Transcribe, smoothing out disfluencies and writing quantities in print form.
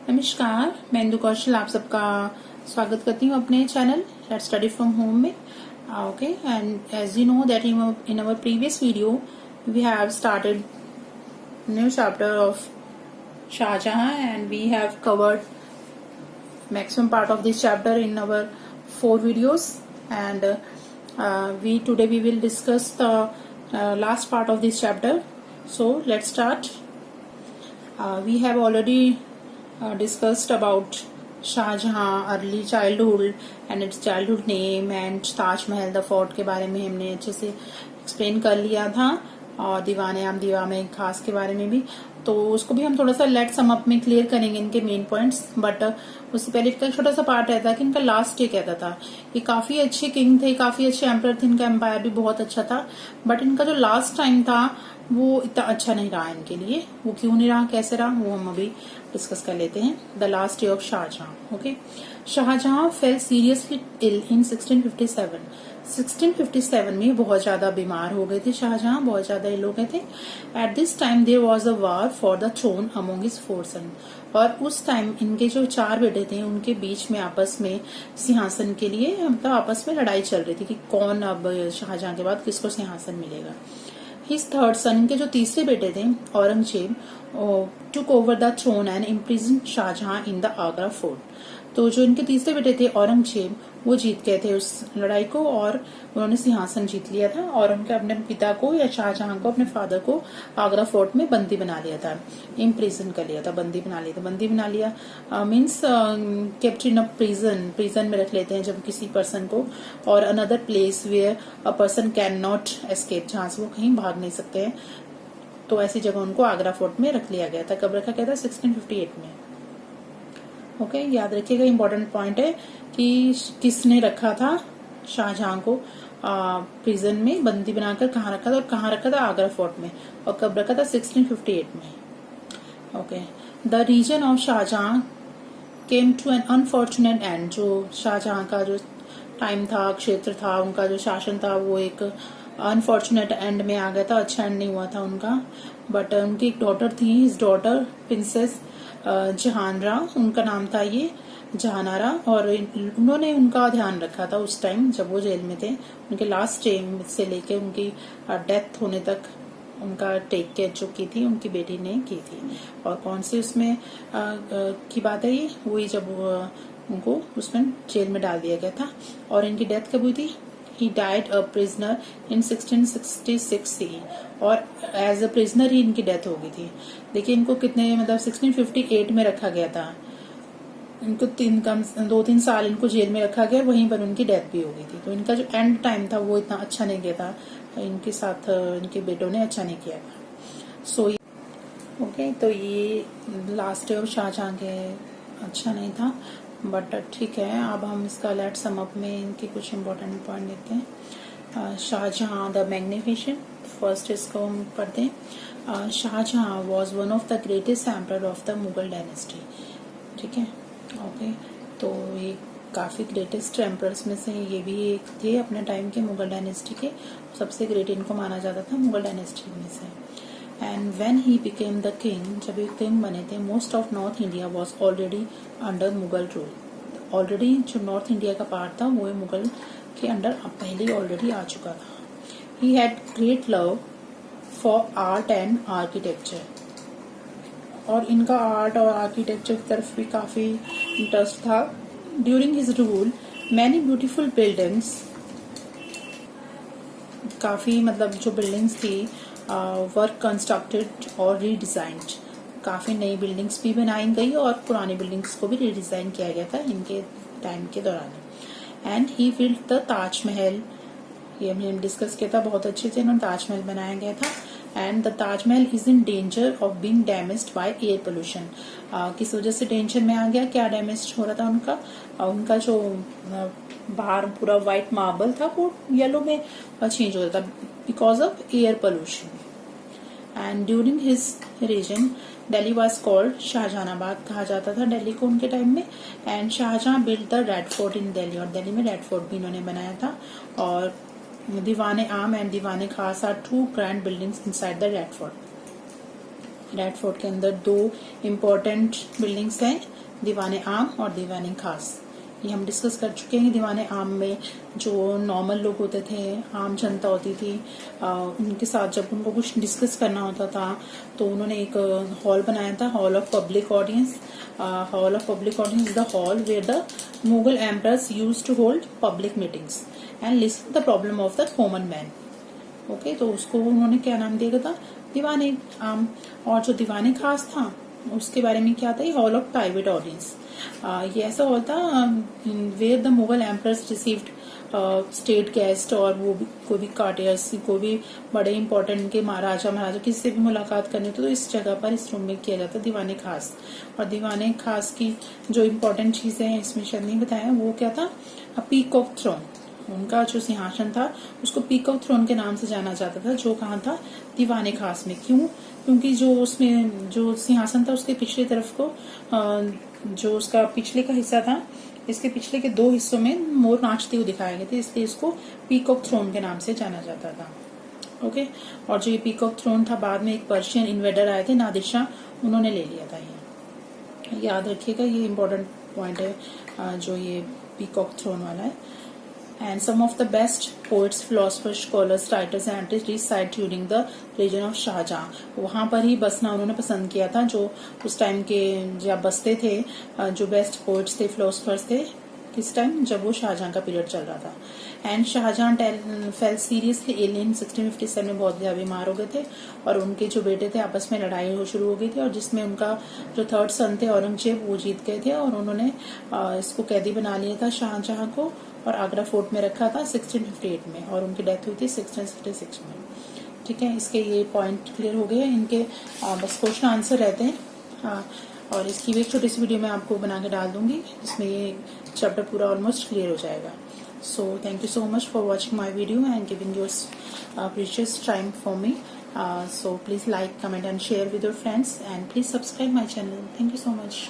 नमस्कार, मैं इंदु कौशल आप सबका स्वागत करती हूँ अपने channel let's study from home में. Okay, and as you know that in our previous video we have started new chapter of Shah Jahan and we have covered maximum part of this chapter in our 4 videos and today we will discuss the last part of this chapter. So let's start. We have already discussed about Shah Jahan early childhood and its childhood name and Taj Mahal the fort के बारे में हमने अच्छे से explain कर लिया था और दीवाने आम दीवाने खास के बारे में भी. तो उसको भी हम थोड़ा सा लेट सम अप में क्लियर करेंगे इनके मेन पॉइंट्स. बट उससे पहले इसका छोटा सा पार्ट रहता है कि इनका लास्ट ये कहता था कि काफी अच्छे किंग थे, काफी अच्छे एम्पर थे, इनका एम्पायर भी बहुत अच्छा था. बट इनका जो लास्ट टाइम था वो इतना अच्छा नहीं रहा इनके लिए. वो क्यों नहीं रहा, कैसे रहा, वो हम अभी डिस्कस कर लेते हैं. The last day of Shahjahan. Okay, Shahjahan fell seriously ill in 1657. 1657 में बहुत ज्यादा बीमार हो गए थे शाहजहां, बहुत ज्यादा इल हो गए थे. At this time there was a war for the throne among his 4 son. और उस टाइम इनके जो 4 बेटे थे उनके बीच में आपस में सिंहासन के लिए मतलब आपस में लड़ाई चल रही थी कि कौन अब शाहजहां के बाद किसको सिंहासन मिलेगा. हिज थर्ड सन, इनके जो तीसरे बेटे थे Aurangzeb, took over the throne and imprison Shahjahan in the Agra fort. तो जो इनके तीसरे बेटे थे औरंगजेब वो जीत गए थे उस लड़ाई को और उन्होंने सिंहासन जीत लिया था और उनके अपने पिता को या शाहजहां को, अपने फादर को आगरा फोर्ट में बंदी बना लिया था. इम्प्रिजन कर लिया था, बंदी बना लिया था. बंदी बना लिया means kept in a prison. Prison में रख लेते हैं जब किसी पर्सन को. और another place where a person can not escape, जहां से वो कहीं भाग नहीं सकते हैं. तो ऐसी जगह उनको आगरा फोर्ट में रख लिया गया था. कब रखा गया था? 1658 में. ओके, याद रखिएगा, इम्पोर्टेंट पॉइंट है कि किसने रखा था शाहजहां को प्रिजन में बंदी बनाकर. कहाँ रखा था और कहाँ रखा था? आगरा फोर्ट में. और कब रखा था? 1658 में. Okay, the reason of Shahjahan came to an unfortunate end. जो शाहजहां का जो टाइम था, क्षेत्र था, उनका जो शासन था वो एक अनफॉर्चुनेट एंड में आ गया था. अच्छा एंड नहीं हुआ था उनका. बट उनकी एक डॉटर थी, हिज डॉटर प्रिंसेस जहानरा, उनका नाम था ये जहानारा. और उन्होंने उनका ध्यान रखा था उस टाइम जब वो जेल में थे. उनके लास्ट टाइम से लेके उनकी डेथ होने तक उनका टेक केयर जो की थी उनकी बेटी ने की थी. और कौन सी उसमें की बात है ये? वही जब उनको उसमें जेल में डाल दिया गया था. और इनकी डेथ कब हुई थी? He died a prisoner in 1666 CE. और एज अ प्रिजनर ही इनकी डेथ हो गई थी. देखिए इनको कितने मतलब 1658 में रखा गया था. इनको 2-3 साल इनको जेल में रखा गया, वहीं पर उनकी डेथ भी हो गई थी. तो इनका जो एंड टाइम था वो इतना अच्छा नहीं गया था. इनके साथ इनके बेटों ने अच्छा नहीं किया था. सो ओके, तो ये लास्ट डे ऑफ शाहजहां के अच्छा नहीं था. बट ठीक है, अब हम इसका लेट सम अप में इनके कुछ इम्पोर्टेंट पॉइंट देखते हैं. Shahjahan the magnificent. फर्स्ट इसको हम पढ़ते हैं. Shahjahan was one of the greatest emperor of the Mughal dynasty. ठीक है, ओके. तो ये काफी ग्रेटेस्ट एम्परर्स में से ये भी एक थे अपने टाइम के मुगल डायनेस्टी के. सबसे ग्रेट इनको माना जाता था मुगल डायनेस्टी में से. And when he became the king, जब ये किंग बने थे, most of north India was already under Mughal rule. Already जो नॉर्थ इंडिया का पार्ट था वो मुगल के अंडर पहले ऑलरेडी आ चुका था. He had great love for art and architecture. और इनका आर्ट और आर्किटेक्चर की तरफ भी काफी इंटरेस्ट था. During his rule many beautiful buildings, काफी मतलब जो बिल्डिंग्स थी वर्क कंस्ट्रक्टेड और रीडिजाइंड. काफी नई बिल्डिंग्स भी बनाई गई और पुरानी बिल्डिंग्स को भी रीडिजाइन किया गया था इनके टाइम के दौरान. And he built the Taj Mahal. ये हमने डिस्कस किया था, बहुत अच्छे से इन्होंने ताजमहल बनाया गया था. And the Taj Mahal is in danger of being damaged by air pollution. किस वजह से डेंजर में आ गया? क्या डैमेज हो रहा था उनका? उनका जो बाहर पूरा व्हाइट मार्बल था वो येलो में चेंज हो रहा था because of air pollution. And during his reign Delhi was called Shahjahanabad, कहा जाता था दिल्ली को उनके टाइम में. And Shahjahan built the red fort in Delhi. और दिल्ली में रेड फोर्ट भी इन्होंने बनाया था. और दीवाने आम and Diwane Khas are 2 grand buildings inside the red Fort. Red Fort के अंदर 2 इम्पोर्टेंट बिल्डिंग्स हैं, दीवाने आम और दीवाने खास। ये हम डिस्कस कर चुके हैं। दीवाने आम में जो नॉर्मल लोग होते थे, आम जनता होती थी, उनके साथ जब उनको कुछ डिस्कस करना होता था तो उन्होंने एक हॉल बनाया था, hall of public audience. Hall of public audience is the hall where the Mughal emperors used to hold public meetings and listen the problem of the common man. Okay, तो उसको उन्होंने क्या नाम दिया था, दीवाने आम। और जो दीवाने खास था उसके बारे में क्या था, हॉल ऑफ प्राइवेट ऑडियंस। ये ऐसा हॉल था where the Mughal emperors received state guest, और वो भी कोई भी कार्टियर्स, कोई भी बड़े इंपॉर्टेंट के महाराजा किसी से भी मुलाकात करनी तो इस जगह पर, इस रूम में किया जाता दीवाने खास। और दीवाने खास की जो इम्पोर्टेंट चीजें हैं इसमें शायद नहीं बताया, वो क्या था, पीकॉक थ्रोन। उनका जो सिंहासन था उसको पीकॉक थ्रोन के नाम से जाना जाता था, जो कहाँ था, दीवाने खास में। क्यों? क्योंकि जो उसमें जो सिंहासन था उसके पिछले तरफ को, जो उसका पिछले का हिस्सा था, इसके पिछले के 2 हिस्सों में मोर नाचते हुए दिखाए गए थे, इसलिए इसको पीकॉक थ्रोन के नाम से जाना जाता था। ओके, और जो ये पीकॉक थ्रोन था बाद में एक पर्शियन इन्वेडर आए थे, नादिर शाह, उन्होंने ले लिया था। ये याद रखिएगा, ये इम्पोर्टेंट पॉइंट है जो ये पीकॉक थ्रोन वाला है। And some of the best poets, philosophers, scholars, writers and artists reside during the region of Shahjahan. वहां पर ही बसना उन्होंने पसंद किया था, जो उस टाइम के जब बसते थे, जो बेस्ट पोइट्स थे, फिलोसफर्स थे, किस टाइम, जब वो शाहजहां का पीरियड चल रहा था। And Shahjahan fell seriously ill in 1657 में बहुत ज्यादा बीमार हो गए थे, और उनके जो बेटे थे आपस में लड़ाई हो शुरू हो गई थी, और जिसमें उनका जो 3rd सन थे औरंगजेब, वो जीत गए थे, और उन्होंने इसको कैदी बना लिया था शाहजहां को, और आगरा फोर्ट में रखा था 1658 में, और उनकी डेथ हुई थी 1666 में। ठीक है, इसके ये पॉइंट क्लियर हो गए इनके, बस क्वेश्चन आंसर रहते हैं। और इसकी भी एक छोटी सी वीडियो मैं आपको बना के डाल दूंगी, जिसमें ये चैप्टर पूरा ऑलमोस्ट क्लियर हो जाएगा। So thank you so much for watching my video and giving your precious time for me. So please like, comment and share with your friends, and please subscribe my channel. Thank you so much.